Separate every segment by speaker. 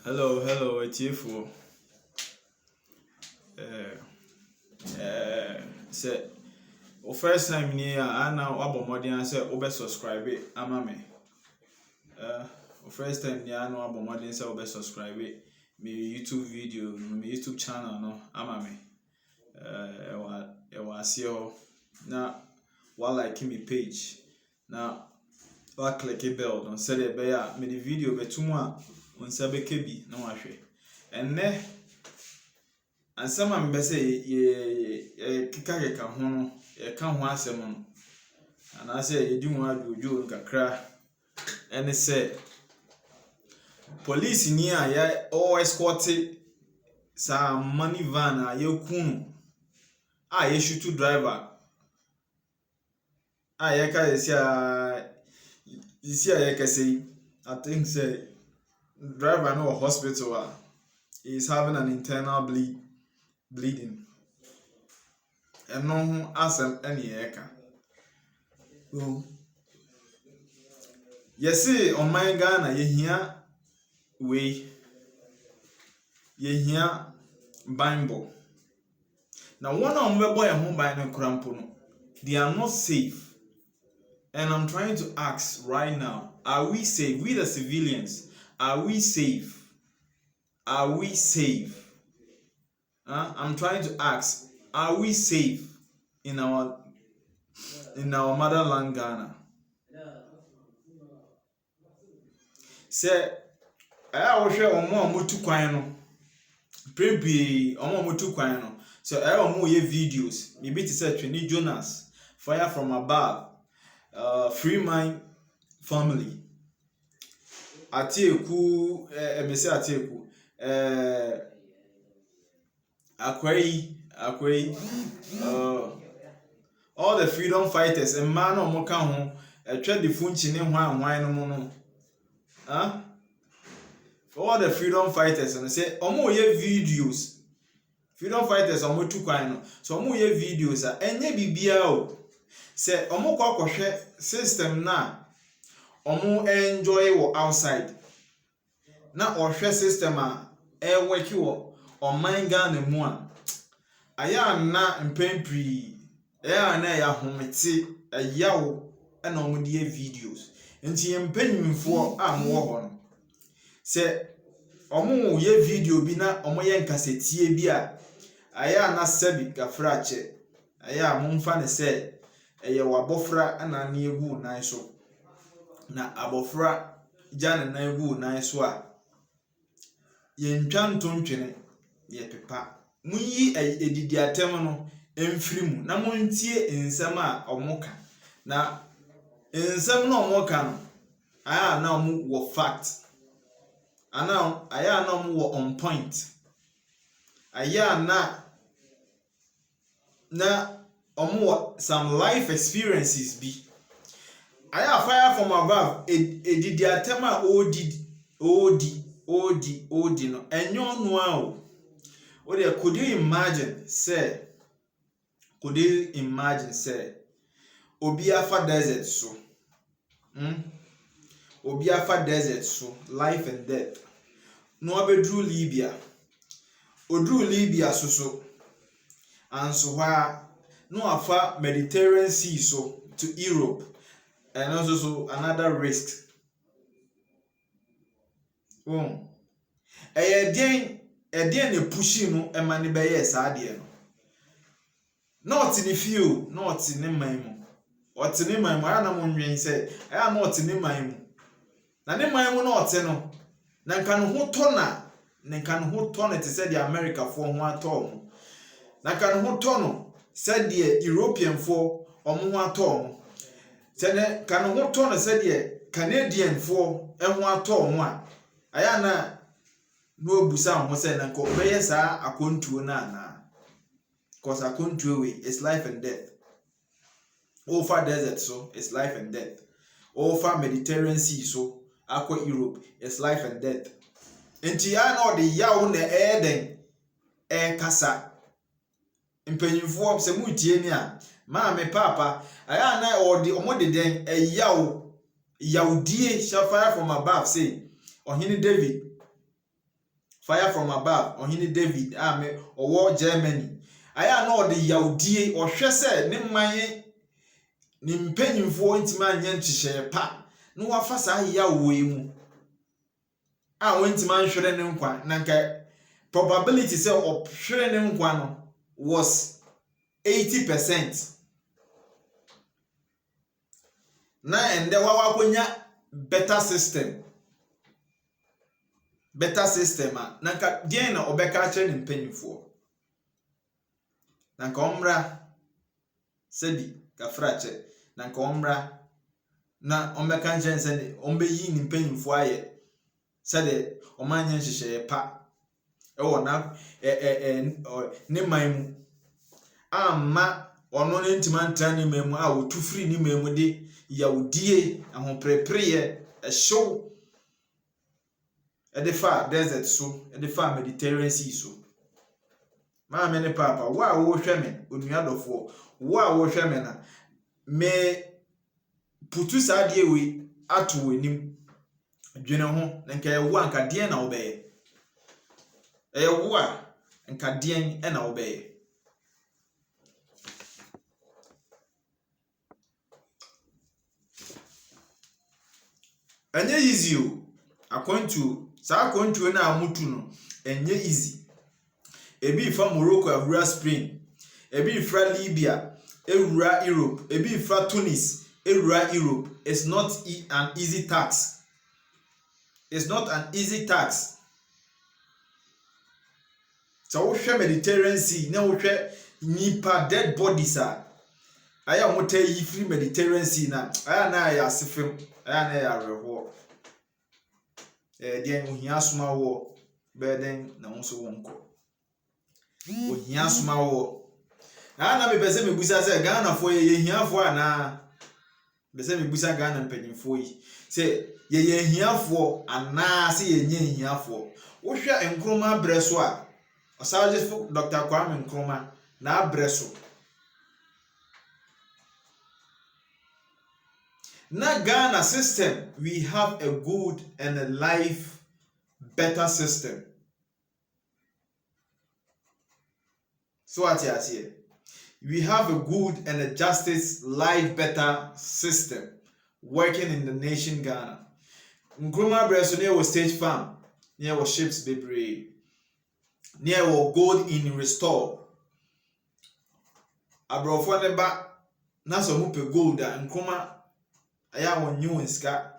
Speaker 1: Hello, Etiefo. Say, first time near, I now abomodian say, over subscribe it, ama me. First time near, I know abomodian say, over subscribe it, me YouTube video, me YouTube channel, no, ama me. Was your now, while like me page, now, what click a bell, don't say the bear, me the video, but 2 months. On sabe kebi na wahwe enne ansama mbese ye kika ho no ye ka ho asem no ana se ye di ho adwojo nkakra ene se police ni a ya o escort sa money van a ye kunu a ye shoot driver a ye ka isi a ye ka say I think say driver no hospital is having an internal bleeding and no asem any eka yes on my Ghana ye hia Bible now one on my boy home by no crampo no they are not safe and I'm trying to ask right now, are we safe? We the civilians, are we safe? Are we safe? I'm trying to ask, are we safe in our motherland Ghana? Say, I will share on more mutu kwan no. Prebi on more mutu kwan no. So I will more videos. Maybe to say Trini Jonas, Fire from Above, Free Mind Family. Atieku emese Atieku Akwai all the freedom fighters and man o moka ho twa de funchi ne hwan no mo no all the freedom fighters and say omo ye videos freedom fighters omo tu kwan no so omo ye videos a enye bibia o say omo kwakwohwe system na omo enjoy wo outside na ohwe system a work wo on mind Ghana mu a aya na mpempri aya na ya homete ayawo na omo die videos enti empanyimfo a mo ho no se omo ye video bi na omo ye nkasetie bi a aya na sabi gafrache aya mo mfa ne se eye wabofra na na egu nan so na abofra jana na egu nan so a ye ntwa ntontwene ye pepa munyi edidi atem no emfiri mu na montie nsem a omoka na nsem no omoka no aya na omo wo fact ana aya na omo wo on point aya na omo some life experiences bi aya fire from above edidi atem a odi no enyo no a o de could you imagine say obi afa desert so obi afa desert so life and death no abedru Libya odru Libya so anso ha no afa Mediterranean Sea so to Europe and also so another risk Edien ne pushi no ema ne beye saade no not in few not in man mu ot ne man mu ana mo nwen se aya not ne man mu na ne man mu na ot no na nka no ho to na te se the America fo ho ato na nka no ho to no se the European fo omo ho ato se ne ka no ho to no se the Canadian fo ho ato mo a aya na no busa ho say na ko beye sa akontuo na cause akontuo we is life and death over desert so it's life and death over Mediterranean Sea so aqua Europe is life and death enti ya na odi yawo na eden kasa mpanyimfo se mutie ni a ma me papa aya na odi omode den yawo yawdie shall fire from above say ohini David Fire from Above ɔhene David a me ɔwɔ Germany aya na ɔde yawdie ɔhwɛ sɛ ne man ne mpanyimfoɔ ntimi anya nhyehyɛ pa na wafa saa yawo yi mu a wɔntimi anhwere ne nkwa na nka probability sɛ ɔhwere ne nkwa no was 80%. Na ende wawakonya better system a na nka deɛn na ɔbɛka kyerɛ ne mpanyimfoɔ na nka ɔmmra sɛdi kafrakyɛ na nka ɔmmra na ɔmbɛka kyerɛ sɛ ne ɔmbɛyi ne mpanyimfoɔ ayɛ sɛde ɔmanya nhyehyɛ pa ɛwɔ na ne man mu amma ɔno ne ntima ntra ne man mu a wotu firi ne man mu de yawdie ahoprepreyɛ ɛhyew ɛde fa desert so ɛde fa Mediterranean Sea so maame ne papa wo a wohwɛ me onuadɔfoɔ wo a wohwɛ me na me putu saa deɛ we ato w'anim dwene ho na nka ɛwo anka deɛn na wobɛyɛ ɛyɛ wo a nka deɛn na wobɛyɛ enye easy o akwantuo saa akwantuo na amutu no enye easy ebi fa Morocco awura Spain ebi fra Libya ewura Europe ebi fra Tunis ewura Europe. It's not an easy task. It's not an easy task. So we share Mediterranean Sea na we share nipa dead bodies a aya motai yi free Mediterranean Sea na aya na ya asefem aya na ya reho deɛ ohia soma wo beden na wonso wonko ohia soma wo na me pese me busa se Ghana fo ye hiafo ana pese me busa Ghana mpanyimfo yi se ye hiafo ana se ye nye hiafo wo hwɛ Nkrumah breso a osawjefo Dr. Kwame Nkrumah na breso na Ghana system, we have a good and a life better system. So what you say? We have a good and a justice life better system working in the nation Ghana. Nkrumah breso near was stage farm, near was ships bebree, near was gold in restore. Abrofo ne ba na so mu pe gold a Nkrumah aya won new nska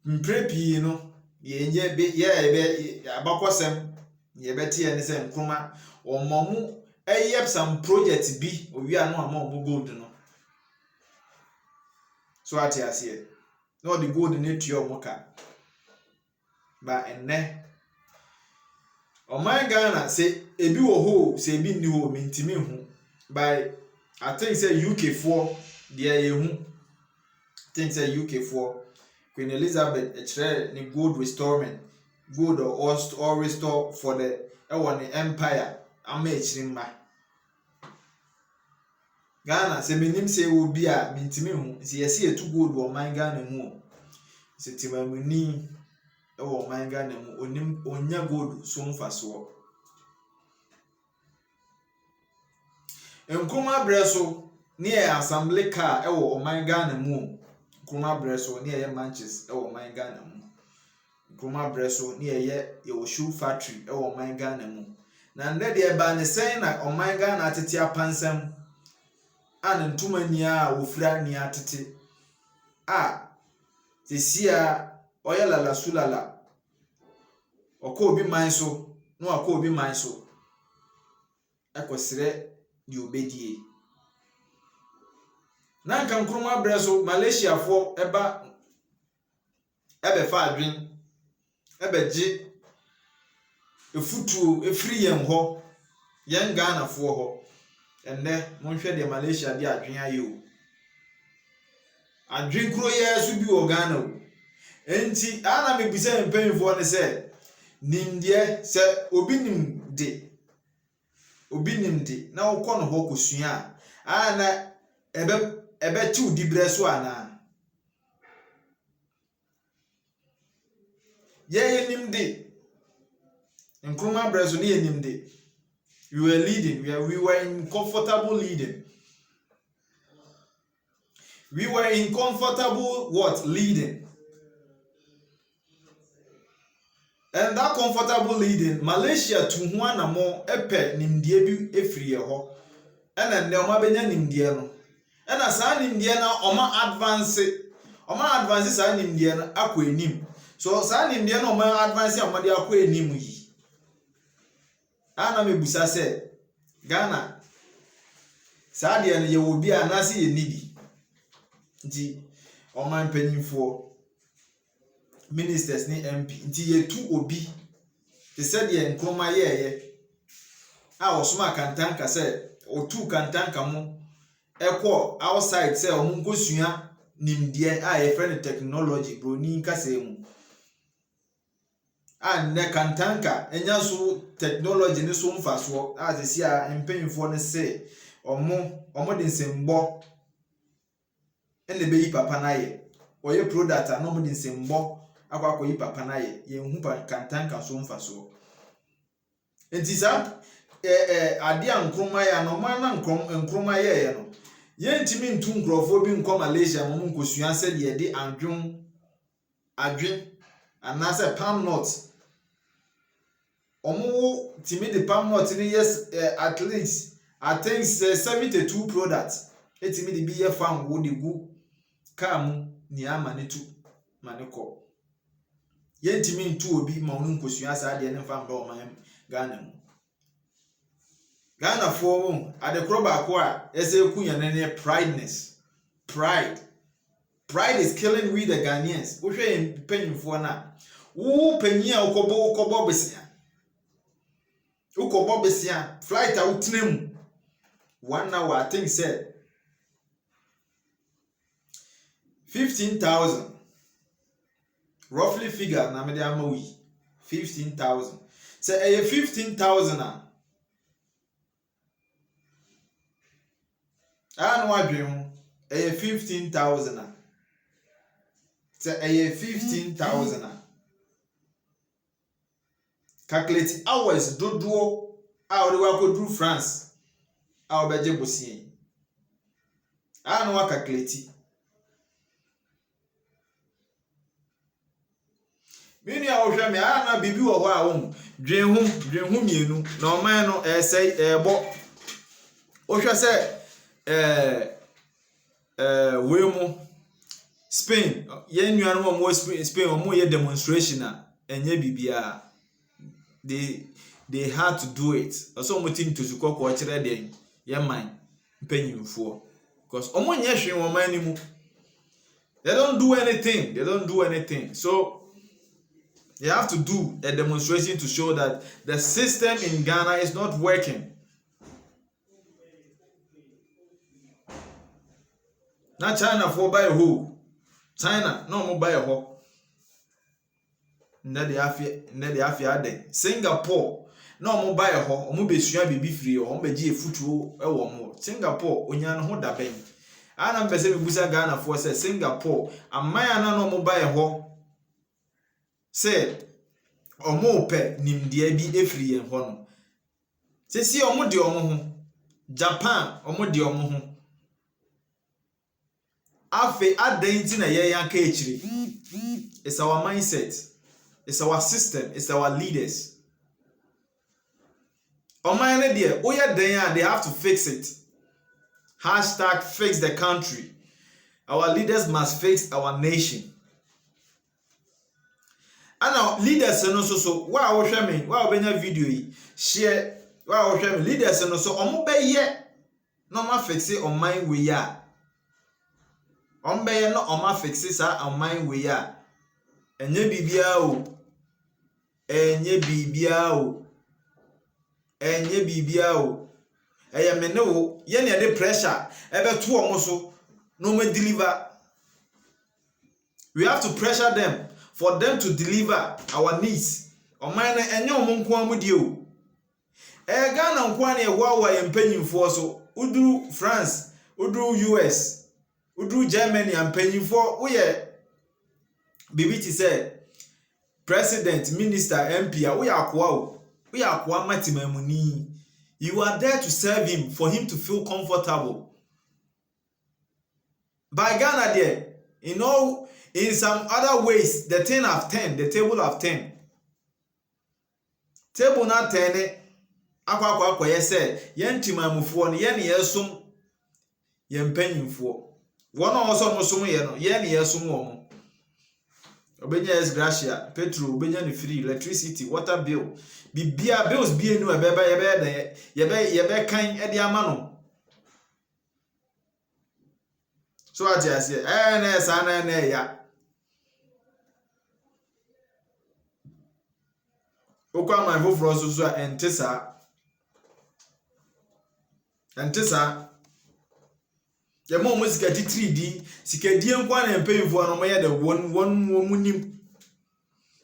Speaker 1: mprepi no ye be abakosem ye beti ene se Nkrumah omomu eyep some project bi owi anu ama omu gold no so ati ase no the gold ne tuo omuka ba enne oman Ghana se ebi wo ho se ebi ni ho mintimi hu by I think say UK4 there ye hu things say UK4 Queen Elizabeth ni gold restorement gold or restore for the empire ama echrimma Ghana se menim se obi a mintimi hu se yesi etu gold wo man Ghana mu se timamuni wo man Ghana mu onim onya gold so mfaso Nkrumah breso near assembly car ewo man Ghana mu Nkrumah breso near Manchester ewo man Ghana mu Nkrumah breso near ye shoe factory ewo man Ghana mu na nde de ba ne sen na o man Ghana atete apansam an ntuma ni a ofura ni atete a sesia oyalala sulala okọ obi man so no akọ obi man so ekosire di obedie na nka Nkrumah breso Malaysia fo ebe fa adwen ebe gi efutuo efiri yen ho yen Ghana fo ho enne monhwe de Malaysia di adwen aye o adwen kro ye so bi o Ghana o enti ana me bisa mpanyimfo ne se nimdie se obi nimde na wokọ no ho kosua ana ebe ti udi breso ana ye nimde Nkrumah breso ni enimde. We were leading. We were in comfortable leading. We were in comfortable what? Leading. And that comfortable leading, Malaysia to one more epe nimdie bi efiri ho. And then oma benya nimdie no. And as an nimdie na oma advance sa nimdie na akọ enim. So sa nimdie na oma advance amade akọ enim yi. Ana mebusa se Ghana sa de no ye obi anase ye nibi. Nti oma mpanyimfo ministers ni MP nti ye tu obi te said ye Nkrumah ye a osoma kantanka say otu kantanka mo ekọ outside say o nkosua nimdie a ye friend technology bro ni nkase mu a ne kantanka enya so technology ni so mfaso a se sia mpanyimfo ne say omo de nsembo ene be yi papa na ye oye product a no mo de nsembo akwa yi papa na ye hu pa kantanka so mfaso enti sa ade a Nkrumah ya no ma na Nkrumah ye no ye ntimi ntu nkrofo bi nko Malaysia mo nkosua se de de adwen anase palm nut omo timi de palm nut ni yes at least I think 72 products etimi de bi ye fan wo de gu kam ni ama ne tu maneko ye ntimi ntu obi ma onu nkosua sa de ne fa mba o man Ghana mu Ghana for adekro ba ko a ese kunya ne pride is killing we the Ghanaians wo hwe panyimfo na wo panyi a ukobo besia flight a utinem 1 hour I think said 15,000 roughly figure na me dey amawi 15,000 say 15,000 no adwen 15,000 say 15,000 calculate hours dodo a o de wa ko through France a o beje bosie no wa calculate mini a wo hwe me na bibi wo ho a wo dwen hu mienu na o man no sei ebo o hwe se we mu Spain ye nuanu mo Spain mo ye demonstration a enye bibia they had to do it also mo tin to sukoko kire den ye man mpanyimfo because omo nye hwe wo man ni mu they don't do anything so you have to do a demonstration to show that the system in Ghana is not working. Na China for buy who? China no mo buy ho. Nde de afia ade. Singapore no mo buy ho, mo besua bibi free o be gi efutuo e wo mo. Singapore onya no ho da ben. Ana mbese bibusa Ghana for say Singapore amaya na no mo buy ho. Say omo pe nimdia bi efiri yen ho no. Sesi omo de omo ho. Japan omo de omo ho. Afe adentin na ye yanka echiri. It's our mindset. It's our system. It's our leaders. Omayane there, oya den they have to fix it. Hashtag fix the country. Our leaders must fix our nation. And our leaders no so wa wo hwe me wa obenya video yi share wa wo hwe me leaders no so omo be ye no ma fix it on my way ya ombe no oma fix sa aman we ya enye bibia o eye me ne wo ye ne de pressure ebe to omo so no me deliver. We have to pressure them for them to deliver our needs. Oman na enye omo nko amudi o Ghana nko na e wa empanyimfo so uduru France uduru US udru Germany and penyifo uye bibi ti say president minister MP a uye akwa o We are Kwamatimemuni. You are there to serve him, for him to feel comfortable. By Ghana there, in some other ways, the table have 10. Table not 10. Akwa say, yen timamufuo no yen yesum yen panyimfuo. One also musumu ye no yen yesum wo. Obenya es gracia, petrol, obenya ni free, electricity, water bill. Bibia bills bi enu ebeba yebe kan e de ama no. So what you say? Na sa na ya. Okwa my foforo so entesa. Entesa. Ya mo musika ti 3D, sika die nkwa na mpemfo no moye de won munim.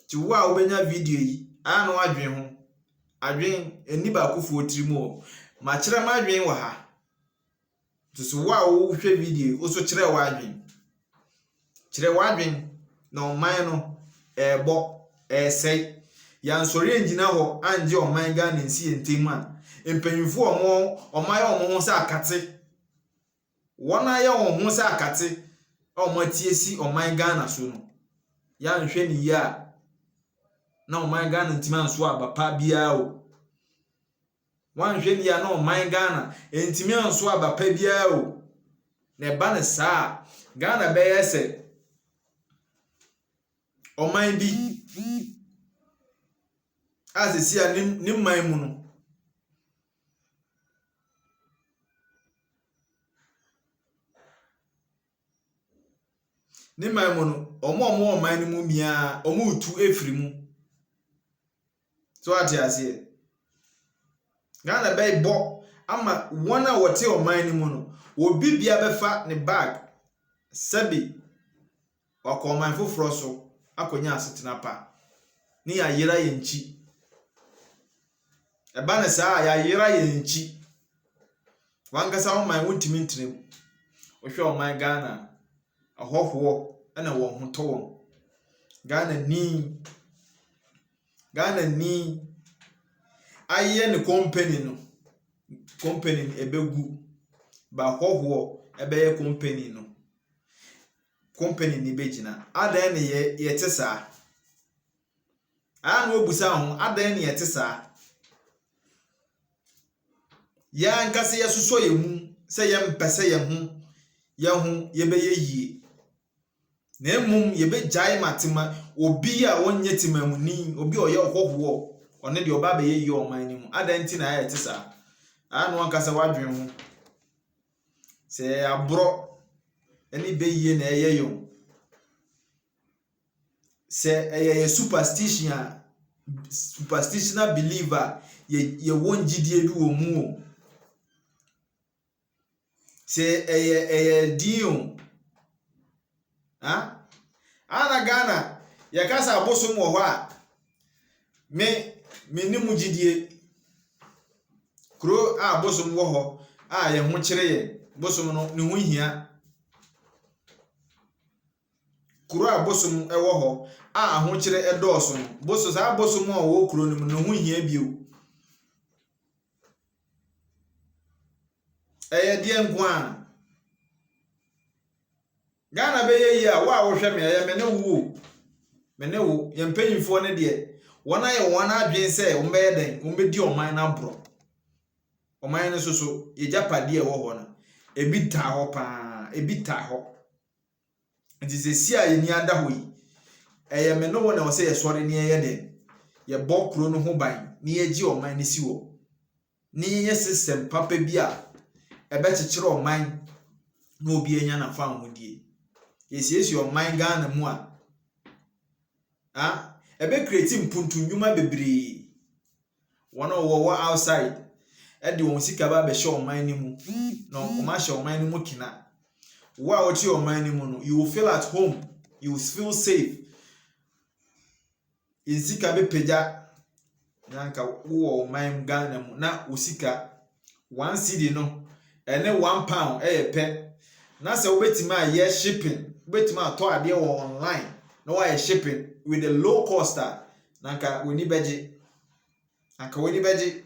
Speaker 1: Ti wo a obenya video yi, ano adwen ho. Adwen eni ba kufu otirimu o. Ma kire ma adwen wa ha. Tusu wa wo hwe video, o so kire wa adwen. Kire wa adwen na oman no ebo sei. Ya nsori engina ho anje oman ga na nsi ntem a. Mpanyimfo oman ya omo ho sa akate. Wana ya omo sa akate. Omo tiesi oman ga na so no. Ya nhwe ni ya na oman Ghana ntima nso abapa bia o. Wan hwe ni ya na oman Ghana ntimi nso abapa bia o. Na ba ne saa Ghana be yese oman bi asisi a ni man mu no. Ni man mu no omo oman ni mu mia omo utu efiri mu. So what you say? Ghana bay bo ama one a wote o man ni mu no obi bia befa ne bag sabi wako man foforo so akonya asetena pa ni ya yira ye nchi eba ne saa ya yira ye nchi wankasa o man wontimi ntrem o hwe o man Ghana ahoho na wo ho to won Ghana ni aye ne company ebegu ba hoho ebeye company ni begina adan ne ye tesa anu obusa ho adan ne ye tesa ya nkase ye soso ye mu se ye mpese ye hu ye beye yie na emum ye be jai matima obi a wonye timamuni obi oye hoho one de oba be ye oman ni mu adanti na ya tesa anu ankasa wadwen ho se abro eni be ye na eye yo se eye superstitional believer ye wongidie bi wo mu o se eye dio ana Ghana ye kasa abosom wo ho a me ni mugidie kro a bosom wo ho a ye ho kire ye bosom no ne ho hia kro a bosom e wo ho a ho kire e dooso no boso sa bosom a wo kro no ne ho hia bio eye die nkwa Ghana be ye yi a wa wo hwe me ye me ne wo ye mpanyimfo ne de wona ye wona adwen se wo be den wo be di oman na bro oman ne soso ye japade e wo ho na ebi ta ho pa ebi ta ho nti se si a ye ni ada ho yi eye me no wo na wo se ye sori ne ye den ye bokro no ho ban ni ye gi oman ne si wo ni ye system papa bi a ebe kekere oman na obi enya na fa ho die yesi oman Ghana mu a ebe create mpuntu nyuma bebre wona wo outside e de won sika ba be show oman ni mu no o ma show oman ni mu kina wo a o ti oman ni mu no you will feel at home, you will feel safe in sika be peja nanka wo oman Ghana mu na o sika 1 cedi no ene 1 pound e pe na se obetima ye shipping obetima to ade wo online no why shipping with the low cost nanka we ni beje anka woni beje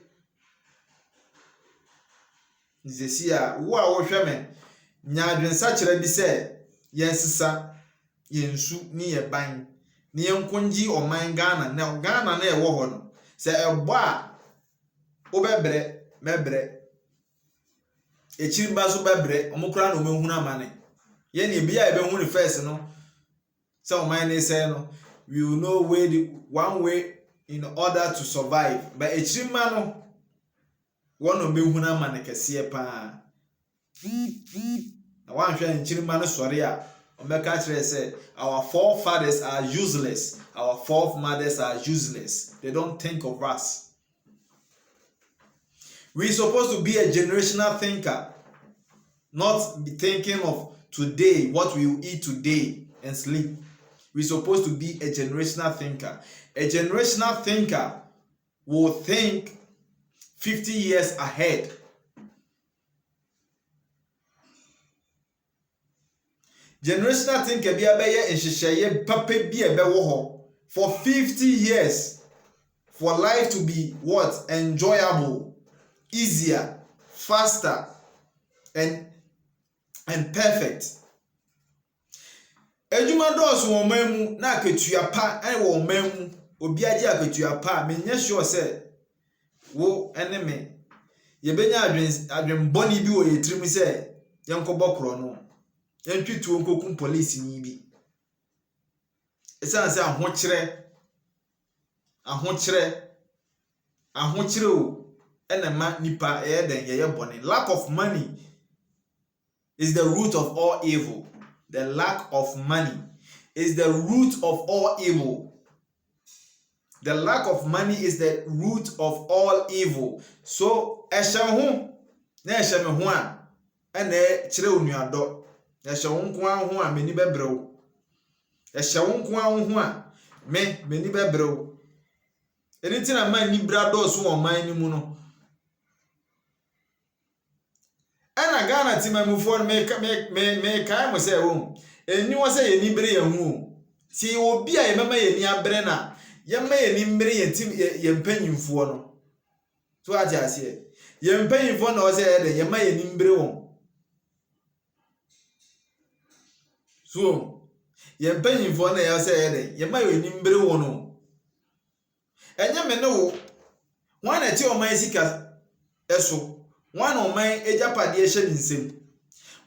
Speaker 1: nzesi a wo a wo hwɛ me nya adwensa kyerɛ bi sɛ yɛnsesa yɛnsu ni yɛ ban ni yɛnkonji ɔman Ghana na Ghana na ɛwɔ hɔ no sɛ ɛbɔ a wo bɛbrɛ mɛbrɛ ekyirba so bɛbrɛ ɔmokra na ɔmehunu amane yɛn ebi a ɛbɛhunu first no sɛ ɔman ne sɛ no we will know one way in order to survive but ekyirma no wɔn no bɛhunu amane kɛseɛ paa na wanhwɛ ekyirma no sɔre a ɔmɛka kyerɛ sɛ our forefathers are useless, our foremothers are useless, they don't think of us. We're supposed to be a generational thinker, not be thinking of today, what we will eat today and sleep. We're supposed to be a generational thinker. A generational thinker will think 50 years ahead. Generational thinker bi abɛyɛ nhyehyɛeɛ papa bi a ɛbɛwɔ hɔ for 50 years for life to be what? Enjoyable, easier, faster, and perfect. Edwuma dɔɔso wɔ ɔman mu na akatua pa ɛwɔ ɔman mu obi agye akatua pa menyɛ sure sɛ wo ɛne me yɛbɛnya adwenbɔne bi wɔ yɛtirim sɛ yɛnkɔbɔ korɔ no yɛntwituo nkokum police ni bi ɛsiane sɛ ahokyerɛ o ɛna ma nipa ɛyɛ den yɛyɛ bɔne. Lack of money is the root of all evil. The lack of money is the root of all evil. The lack of money is the root of all evil. So ɛhyɛ ho na ɛhyɛ me ho a ɛna kyerɛ onuadɔ. Ɛhyɛ wo nko ho a meni bɛbrɛw. Ɛhyɛ wo nko ho a meni bɛbrɛw. Ɛni ti na man ni bra dɔɔso wɔ man ni mu no. Ɛna Ghana ti mamufoɔ no me kae mo sɛ wo. Eni wɔ sɛ yɛni bere yɛn ho. Ti obi a yɛmɛma yɛni abrɛ na yɛmma yɛni bere yɛn tim yɛn mpanyimfoɔ no. So ate aseɛ. Yɛn mpanyimfoɔ na wɔ sɛ yɛde yɛmma yɛni bere wɔn. So yɛn mpanyimfoɔ na yɛwɔ sɛ yɛde yɛmma yɛni bere wɔn no. Ɛnyɛ me ne wo. Wɔn na ti ɔman sika ɛso. Wɔn na ɔman egyapade ɛhyɛ ne nsam.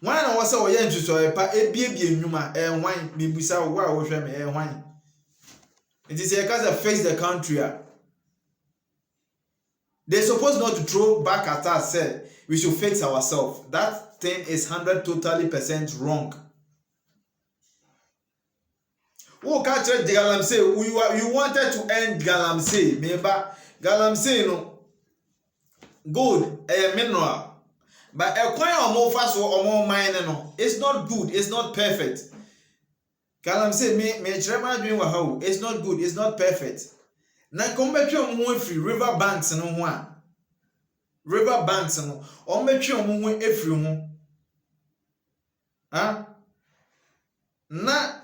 Speaker 1: Wɔn na wɔ sɛ ɔyɛ ntutuo pa ebiebie nnwuma ɛhwan bibusa wo a wɔhwɛ me ɛhwan. It is a case of face the country. They supposed not to throw back at us, say we should fix ourselves. That thing is 100% wrong. Who catch the Galamsey? You wanted to end Galamsey. Remember, Galamsey no gold a mineral. But a coin or more fast or more mine no. It's not good, it's not perfect. Galamsey me chairman doing how it's not good, it's not perfect. Na come back to free river banks no ho. River banks no. On betwe omo ho efiri ho. Ha? Na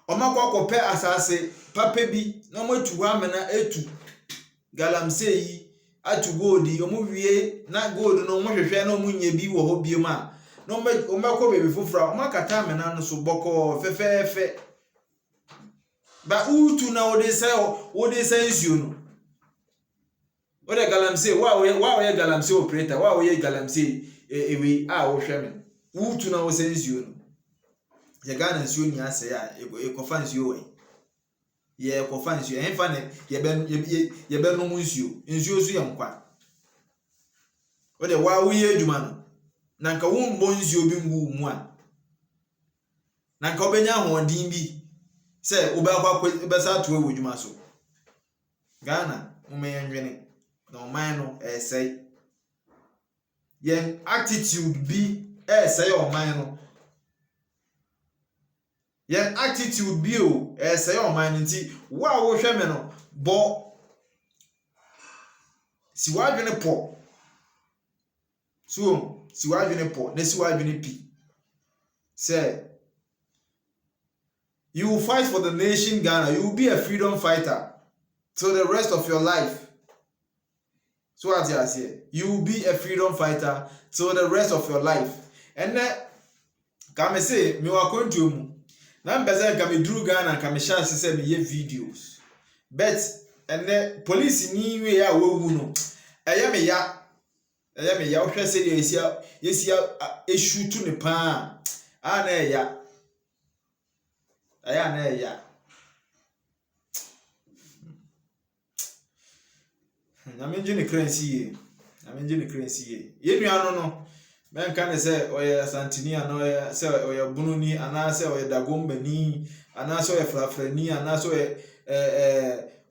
Speaker 1: omakwa kope asase papa bi na omatu amena etu Galamsey yi atu gold yi omo wie na gold no omo hwehwe na omo nya bi wo ho biem a na omako bebe fofora omakata amena no so boko fefefe ba utu na wode say nsuo no wode Galamsey wa we Galamsey operator wa we Galamsey ewe a wo hwe me utu na wo say nsuo no ye Ghana nsuo ni ase a ekofa nsuo we ye ekofa nsuo enfa ne ye be no nsuo so ye nkwa wode wa wo ye adwuma no na nka wo mbo nsuo bi ngu mu a na nka obenya hoɔden bi sɛ wobɛkwa bɛsa to ewu adwuma so Ghana umeyenwene na ɔman no ɛsɛe yen attitude bi ɛsɛe ɔman no yen attitude bi o ɛsɛe ɔman no nti wo a wo hwɛ me no bɔ si wadwene pɔ so si wadwene pɔ na si wadwene pi sɛ you will fight for the nation Ghana. You will be a freedom fighter till the rest of your life. So what you say? You will be a freedom fighter till the rest of your life. And then, come say, me wa kontu mu. Na mpese nka me duru Ghana nka me chance say me ye videos. But and then police ni we ya wawu no. Eye me ya. Eye me ya wo hwe say dey yesia eshutu ne pa. Ah na ya. Aya na ya. Na me jini currency ye. Na me jini currency ye. Ye nua no. Men kan say oye Santini ana say oye Bununi ana say oye Dagombani ana say oye Frafrani ana say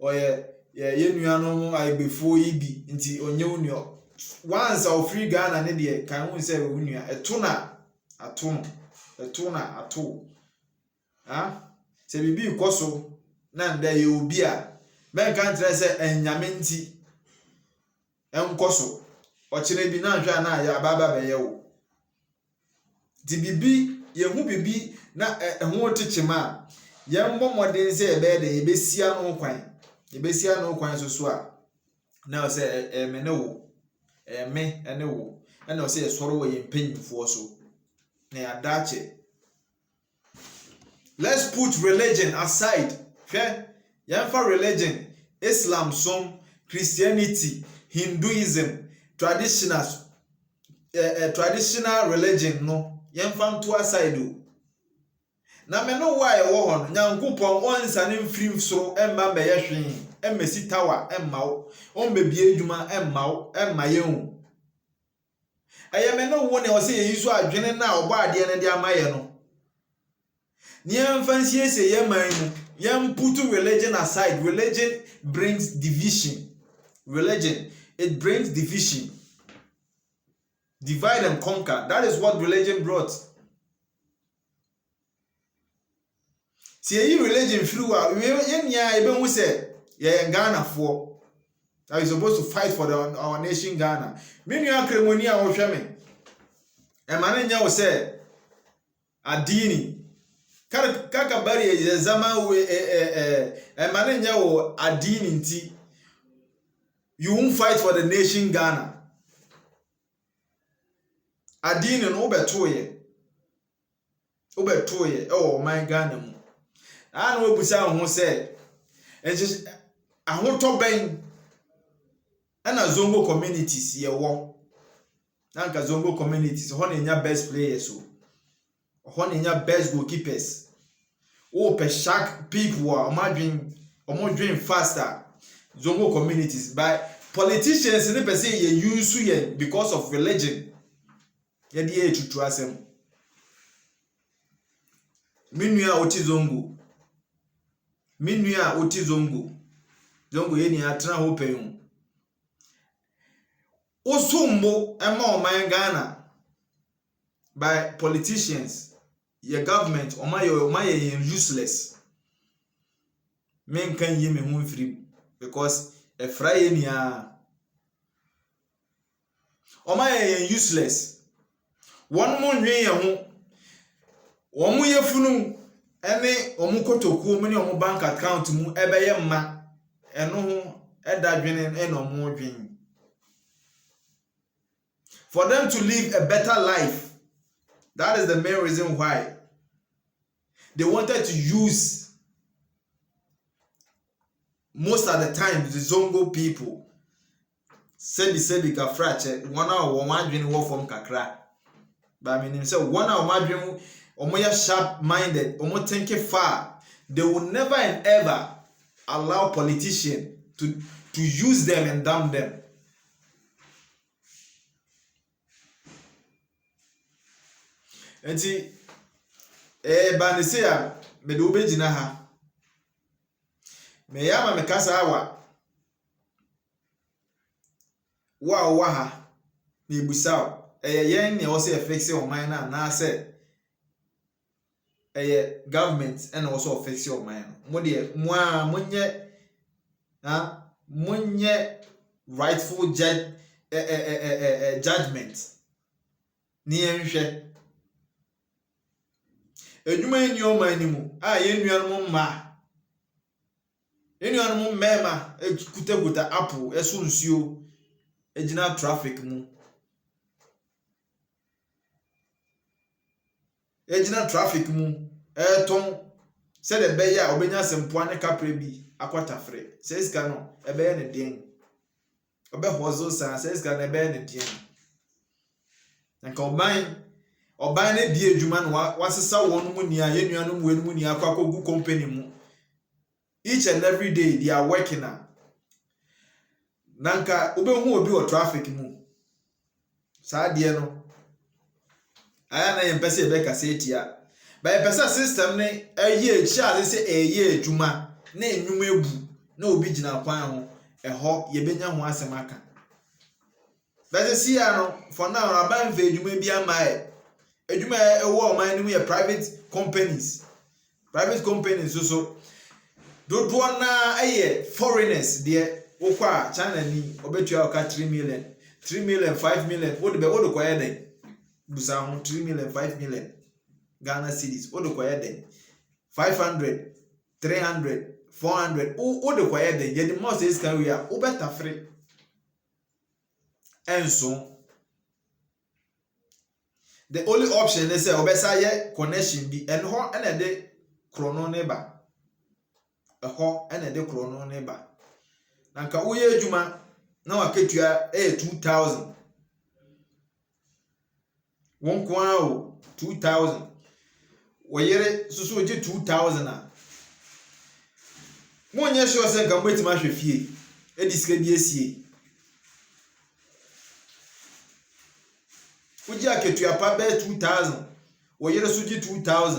Speaker 1: oye ye nua no aibefo ibi nti onye unio once of free Ghana ne de kan hu say we nua eto ha se bibi ikoso na nda ye obi a men kan tire say enyame nti enkoso ochire bi na hwa na ya baba be ye wo di bibi ye hu bibi na ho techema ye mmomode se e be de ye besia no kwan so a na say me ne wo me ene wo na o say soro wo ye mpanyimfo so na ya dache. Let's put religion aside. Okay? Yamfa religion, Islam, some Christianity, Hinduism, traditional religion no. Yamfa to aside. Na me no why wo hon Nyankopon onsa ne mfiri so emma me ye hwen emmesi tower emma wo on be bie adwuma emma wo emma ye hu. Eye me no wo ne o se ye yiso adwene na obo ade ne de amaye no. Nyam fancy say ye man mu. Yam put religion aside. Religion brings division. Religion, it brings division. Divide and conquer. That is what religion brought. See ye religion through yen ya even we say ye Ghana for that is supposed to fight for our nation Ghana. Me nua kremoni a wo hwe me. E ma nya wo say adini kaka bari ye zama we mane nya wo adini nti you won't fight for the nation Ghana. Adini no obetoye oh my Ghana mu an we busa ho say enje ahoto ben na zongo communities ye wo nanka zongo communities ho na nya best players so ho na nya best goalkeepers o pe shark people omo dream faster zongo communities by politicians ne person ye use ye because of religion ye dey tutu asem minua oti zongo ye ni atra ho pen osumbo ema o man Ghana by politicians your government omaye useless men kan yi me hu free because e fry ni a omaye useless one mo nwen ye ho omo ye funu ene omo kotoku mo ni omo bank account mu ebe ye mma eno ho eda dwene eno mo dwen for them to live a better life. That is the main reason why they wanted to use most of the time the Zongo people. Sebi kafrache one hour one dream work from kakra. But I mean say one hour one dream omoya sharp minded, omo think far. They will never and ever allow politicians to use them and dump them. Enti ba ne se a me de obegina ha me ya ma me kasa awa wa ha me busa yen ne o se fixe o man na se government and also fixe o man mo de mo a monye rightful judgment ni enhwe edwuma ni o man ni mu a ye nuanom mma mema ekuta apple eso nsuo egyina traffic mu ton se de be ya obenya sempoa ne kapre bi akwatafre se sika no ebe ye ne den obe hozo sa se sika na ebe ye ne den nka oban ne die adwuma no wasesa won mu nia ye nua no mu enu mu nia akwakogu company mu each and every day they are working nanka obehu obi o traffic mu saa de no aya na yempese ebe kase etia ba yempese system ne eye chia se eye adwuma na enwuma ebu na obi gina kwan ho eho yebenya ho asem aka that is here no for now aban ve adwuma bi amae adwuma ewo oman ni ye private companies so dodo na eye foreigners de okwa China ni obetua oka 3 million 5 million wodo kwa den busa ho 3 million 5 million Ghana cedis wodo kwa den 500 300 400 wodo kwa den ye the most is can we are obeta free enso the only option is say obesa ye connection bi en ho na de chrono ne ba eho na de chrono ne ba nanka uye adwuma na waketua 2000 won kwa o 2000 woyere susu oje 2000 monye sure say nka mbetima hwe fie edisika bi esie uji aketua pa be 2000 woyere suji 2000